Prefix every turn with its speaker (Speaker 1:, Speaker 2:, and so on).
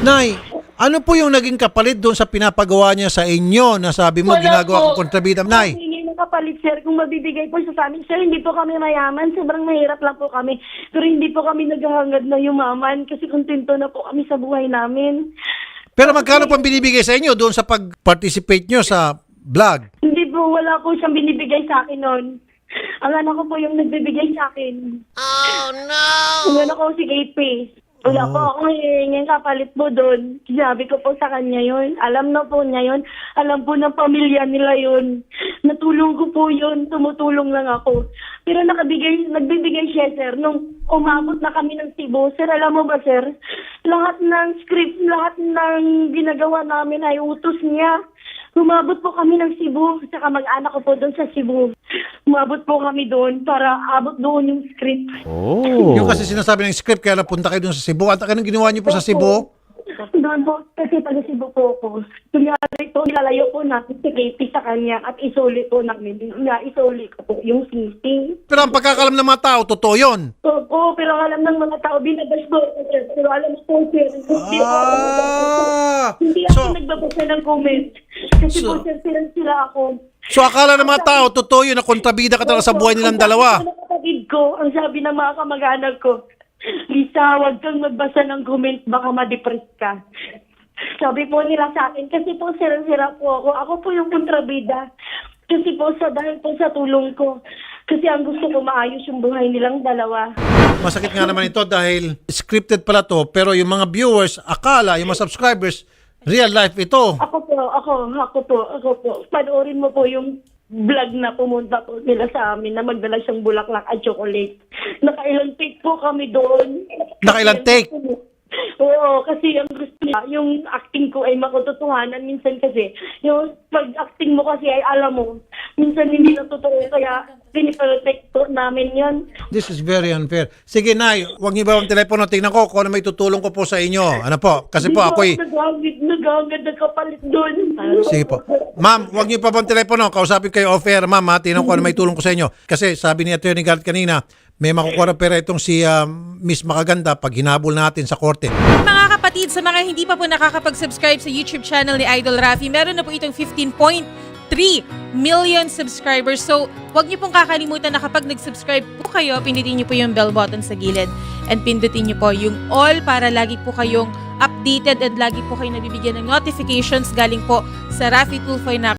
Speaker 1: Nay, ano po yung naging kapalit doon sa pinapagawa niya sa inyo na sabi mo
Speaker 2: Wala
Speaker 1: ginagawa
Speaker 2: po.
Speaker 1: kong kontrabida? Nay,
Speaker 2: Hindi ng kapalit, sir, kung mabibigay po siya sa amin. Sir, hindi po kami mayaman. Sobrang mahirap lang po kami. Pero hindi po kami naghahangad na yumaman kasi kontento na po kami sa buhay namin.
Speaker 1: pero magkano pang binibigay sa inyo doon sa pag-participate nyo sa vlog?
Speaker 2: Hindi po, wala po siyang binibigay sa akin noon. Ang anak ko po yung nagbibigay sa akin. Oh, no! Ang anak ko si KP. Wala po ako hihingin kapalit po doon. Sinabi ko po sa kanya yun. Alam na po niya yun. Alam po ng pamilya nila yun. Natulong ko po yun. Tumutulong lang ako. Pero nagbibigay siya, sir, nung umabot na kami ng Cebu. Sir, alam mo ba, sir? Lahat ng script, lahat ng ginagawa namin ay utos niya. Umabot po kami ng Cebu, saka mag-anak ko po doon sa Cebu. Umabot po kami doon para abot doon yung script.
Speaker 1: Yung kasi sinasabi ng script, kaya napunta kayo doon sa Cebu. At anong ginawa niyo po sa Cebu?
Speaker 2: Doon po, kasi taga Cebu po ako. Kunyari po, nilalayo po natin si Katie sa kanya at isuli po namin. Isuli ko po yung sising.
Speaker 1: Pero ang pagkakalam ng mga tao, totoo yun.
Speaker 2: Oo, pero alam ng mga tao, binabash po ako, sir. Pero alam mo po, sir, hindi ako hindi ako
Speaker 1: So-
Speaker 2: nagbabasa ng comment. Kasi po, sir, sila ako.
Speaker 1: So akala ng mga tao, totoo yun na kontrabida ka talaga sa buhay nilang dalawa.
Speaker 2: Ang kapatid ko, ang sabi ng mga kamag-anak ko, Lisa, huwag kang magbasa ng comment, baka ma-depress ka. Sabi po nila sa akin, kasi po sira-sira po ako. Ako po yung kontrabida. Kasi po dahil po sa tulong ko. Kasi ang gusto ko maayos yung buhay nilang dalawa.
Speaker 1: Masakit nga naman ito dahil scripted pala to, pero yung mga viewers, akala, yung mga subscribers, real life ito.
Speaker 2: Ako po. Panoorin mo po yung vlog na pumunta po nila sa amin na magdala siyang bulaklak at chocolate. Nakailang take po kami doon.
Speaker 1: Nakailang take?
Speaker 2: Oo, kasi ang gusto niya, yung acting ko ay makutotohanan. Minsan kasi, yung pag-acting mo kasi ay alam mo, minsan hindi na totoo. Kaya piniprotect po namin yan.
Speaker 1: This is very unfair. Sige, Nay, huwag niyo ba ang telepono? Tingnan ko kung ano may tutulong ko po sa inyo. Ano po? Kasi po ako'y...
Speaker 2: Nagagad na kapalit doon.
Speaker 1: Sige po. Ma'am, huwag niyo pa po ang telepono. Kausapin kayo off-air, ma'am. Ha? Tingnan ko ano may tulong ko sa inyo. Kasi sabi ni Atty. Garrett kanina, may makukuha pera itong si Miss Makaganda pag hinabol natin sa korte.
Speaker 3: Mga kapatid, sa mga hindi pa po nakakapag-subscribe sa YouTube channel ni Idol Rafi, meron na po itong 15.3 million subscribers. So, huwag niyo pong kakalimutan na kapag nag-subscribe po kayo, pindutin niyo po yung bell button sa gilid and pindutin niyo po yung all para lagi po kayong updated and lagi po kayo nabibigyan ng notifications galing po sa Rafi Tulfo na